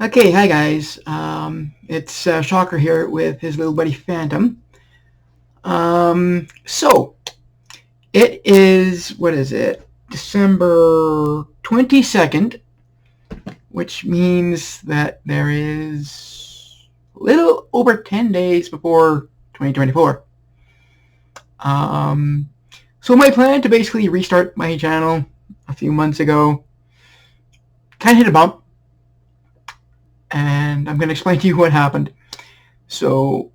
Okay, hi guys. It's Shocker here with his little buddy Phantom. So it is, what is it? December 22nd, which means that there is a little over 10 days before 2024. So my plan to basically restart my channel a few months ago kind of hit a bump, and I'm going to explain to you what happened. So,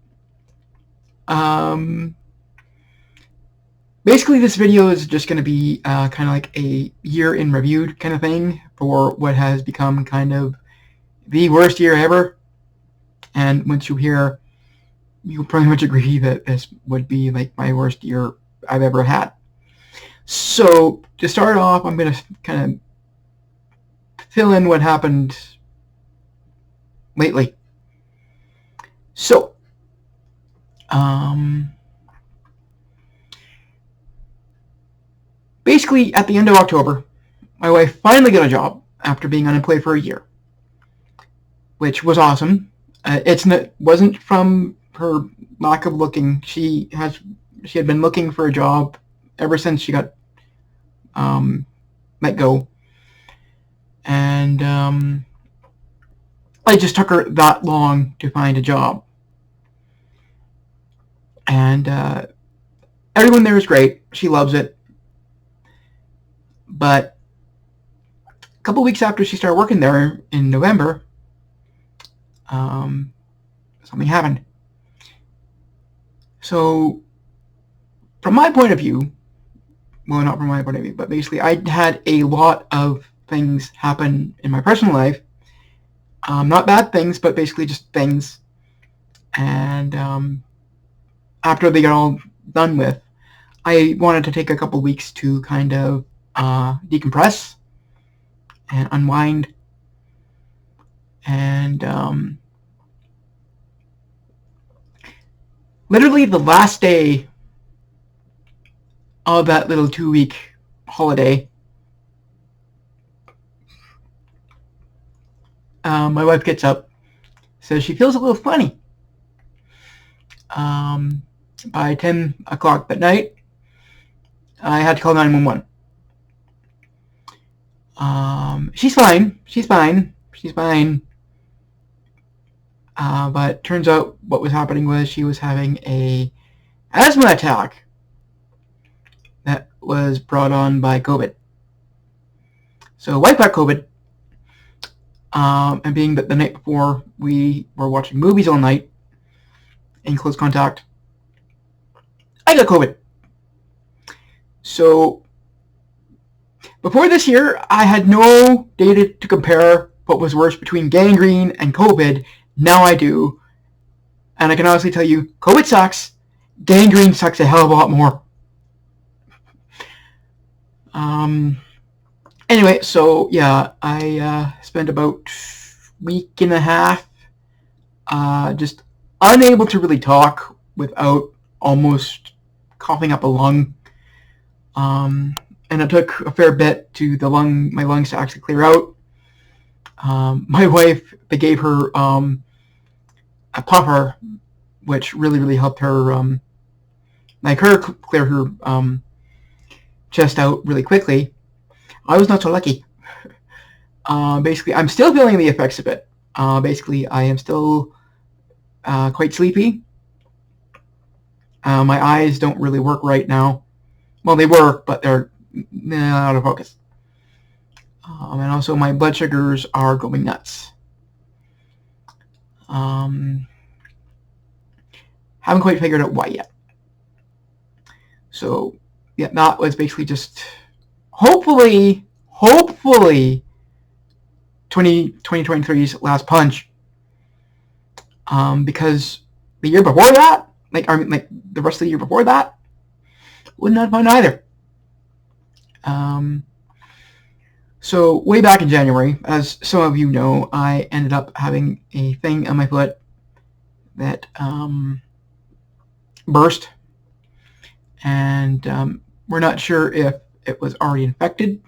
basically this video is just going to be kind of like a year in review kind of thing for what has become kind of the worst year ever. And once you hear, you'll pretty much agree that this would be like my worst year I've ever had. So to start off, I'm going to kind of fill in what happened lately. So, basically at the end of October, my wife finally got a job after being unemployed for a year, which was awesome. Wasn't from her lack of looking. She had been looking for a job ever since she got let go, and it just took her that long to find a job. And everyone there is great. She loves it. But a couple weeks after she started working there in November, something happened. So, from my point of view, well, not from my point of view, but basically I had a lot of things happen in my personal life. Not bad things, but basically just things. And after they got all done with, I wanted to take a couple weeks to kind of decompress and unwind. And literally the last day of that little 2-week holiday, my wife gets up, says she feels a little funny. By 10 o'clock that night, I had to call 911. She's fine. But turns out what was happening was she was having a asthma attack that was brought on by COVID. So wife got COVID, and being that the night before we were watching movies all night in close contact, I got COVID. So before this year, I had no data to compare what was worse between gangrene and COVID. Now I do. And I can honestly tell you, COVID sucks. Gangrene sucks a hell of a lot more. Anyway, so yeah, I spent about a week and a half just unable to really talk without almost coughing up a lung. And it took a fair bit to my lungs to actually clear out. My wife, they gave her a puffer, which really helped her, clear her chest out really quickly. I was not so lucky. Basically, I'm still feeling the effects of it. Basically, I am still quite sleepy. My eyes don't really work right now. Well, they work, but they're out of focus. And also my blood sugars are going nuts. Haven't quite figured out why yet. So, yeah, that was basically just hopefully 2023's last punch. Because the year before that, the rest of the year before that, would not have fun either. So way back in January, as some of you know, I ended up having a thing on my foot that burst, and we're not sure if it was already infected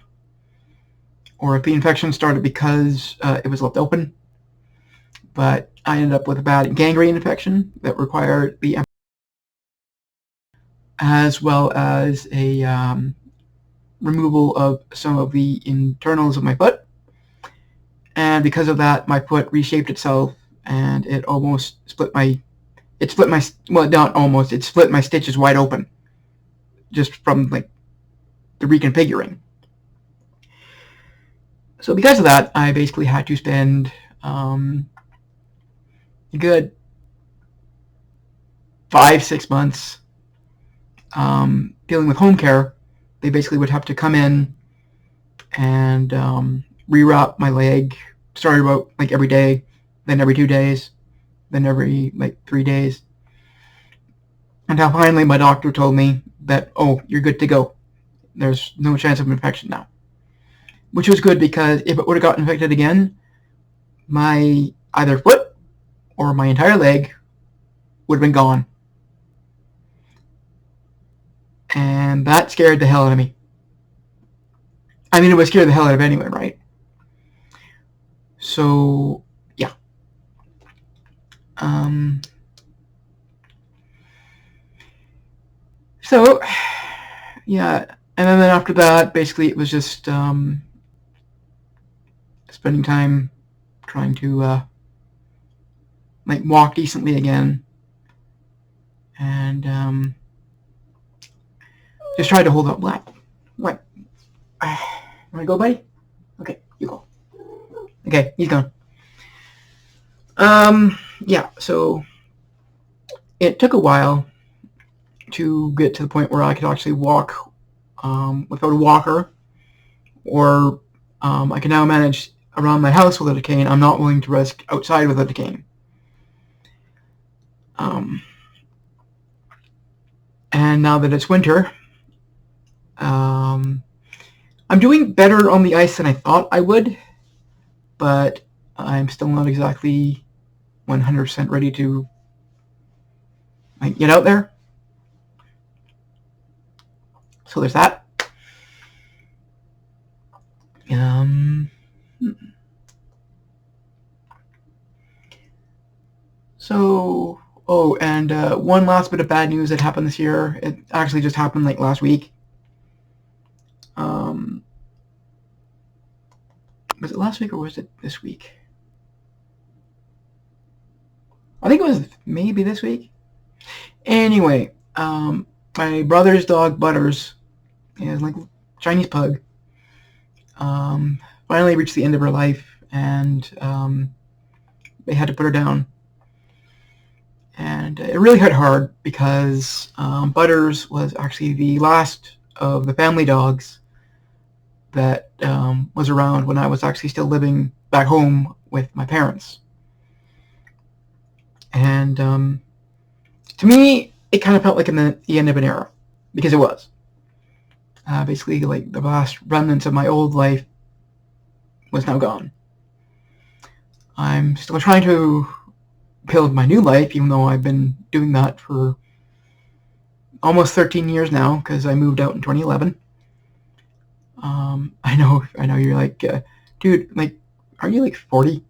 or if the infection started because it was left open. but I ended up with a bad gangrene infection that required the as well as a removal of some of the internals of my foot. And because of that, my foot reshaped itself, and it almost split my, well, not almost, it split my stitches wide open, just from like the reconfiguring. So because of that, I basically had to spend a good 5-6 months dealing with home care. They basically would have to come in and rewrap my leg. Started about like every day, then every 2 days, then every like 3 days, until finally my doctor told me that, oh, you're good to go. There's no chance of infection now, which was good, because if it would have got infected again, my either foot or my entire leg would have been gone. And that scared the hell out of me. I mean, it would scare the hell out of anyone, right? So, yeah. So, yeah. And then after that, basically it was just spending time trying to like walk decently again, and just try to hold up. What? Want to go, buddy? Okay, you go. Okay, he's gone. Yeah, so it took a while to get to the point where I could actually walk without a walker, or I can now manage around my house without a cane. I'm not willing to risk outside without a cane. And now that it's winter, I'm doing better on the ice than I thought I would, but I'm still not exactly 100% ready to like get out there. So there's that. So, oh, and one last bit of bad news that happened this year. It actually just happened like last week. Was it last week or was it this week? I think it was maybe this week. Anyway, my brother's dog Butters, is like a Chinese pug, finally reached the end of her life, and they had to put her down. And it really hit hard, because Butters was actually the last of the family dogs that was around when I was actually still living back home with my parents. And to me, it kind of felt like the end of an era, because it was. Basically, like the last remnants of my old life was now gone. I'm still trying to build my new life, even though I've been doing that for almost 13 years now, because I moved out in 2011. I know you're like, dude, like, aren't you like 40?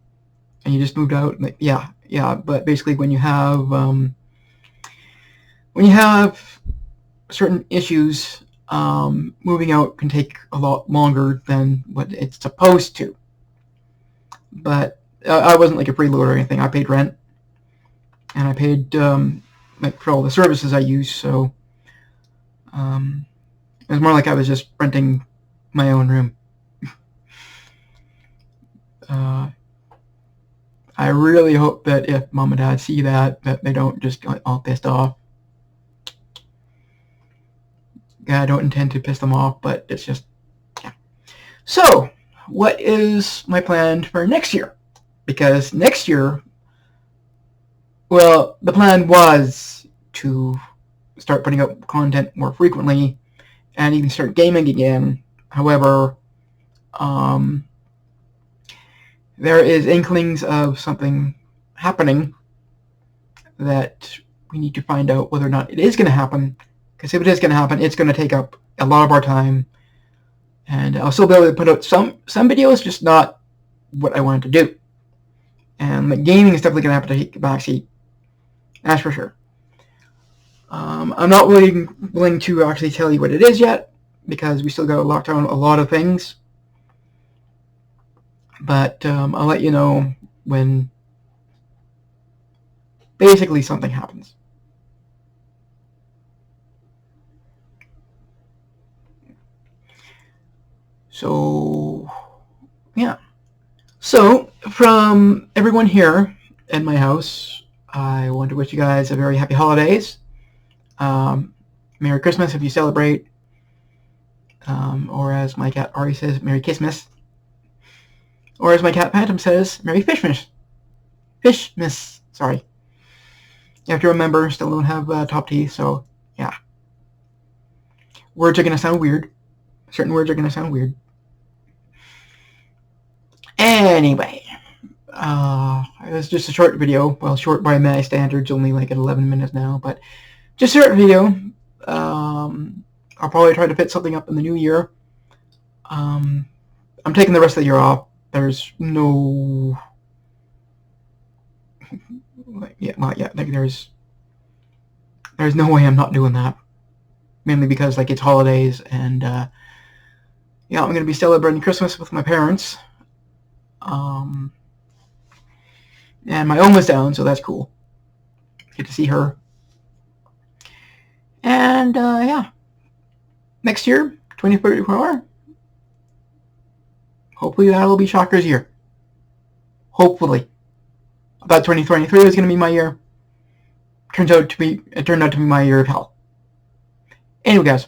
And you just moved out? Like, yeah, but basically when you have certain issues, moving out can take a lot longer than what it's supposed to. But I wasn't like a freeloader or anything. I paid rent, and I paid like for all the services I use. So it was more like I was just renting my own room. I really hope that if mom and dad see that they don't just get all pissed off. Yeah, I don't intend to piss them off, but it's just, yeah. So, what is my plan for next year? Because next year, well, the plan was to start putting up content more frequently and even start gaming again. However, there is inklings of something happening that we need to find out whether or not it is going to happen. Because if it is going to happen, it's going to take up a lot of our time. And I'll still be able to put out some videos, just not what I wanted to do. And like, gaming is definitely going to have to take a backseat. That's for sure. I'm not willing to actually tell you what it is yet, because we still got to lock down a lot of things. But I'll let you know when basically something happens. So, yeah. So, from everyone here in my house, I want to wish you guys a very happy holidays. Merry Christmas if you celebrate. Or as my cat Ari says, Merry Kissmas. Or as my cat Phantom says, Merry Fishmas. Fishmas. Sorry. You have to remember, still don't have top teeth, so yeah. Words are going to sound weird. Certain words are going to sound weird. Anyway, it was just a short video. Well, short by my standards, only like at 11 minutes now, but just a short video. I'll probably try to fit something up in the new year. I'm taking the rest of the year off. There's no... there's no way I'm not doing that. Mainly because, like, it's holidays, and, yeah, I'm going to be celebrating Christmas with my parents. And my Oma's down, so that's cool. Get to see her. And, yeah. Next year, 2034, hopefully that'll be Shocker's year. Hopefully. I thought 2023 was going to be my year. It turned out to be my year of hell. Anyway, guys,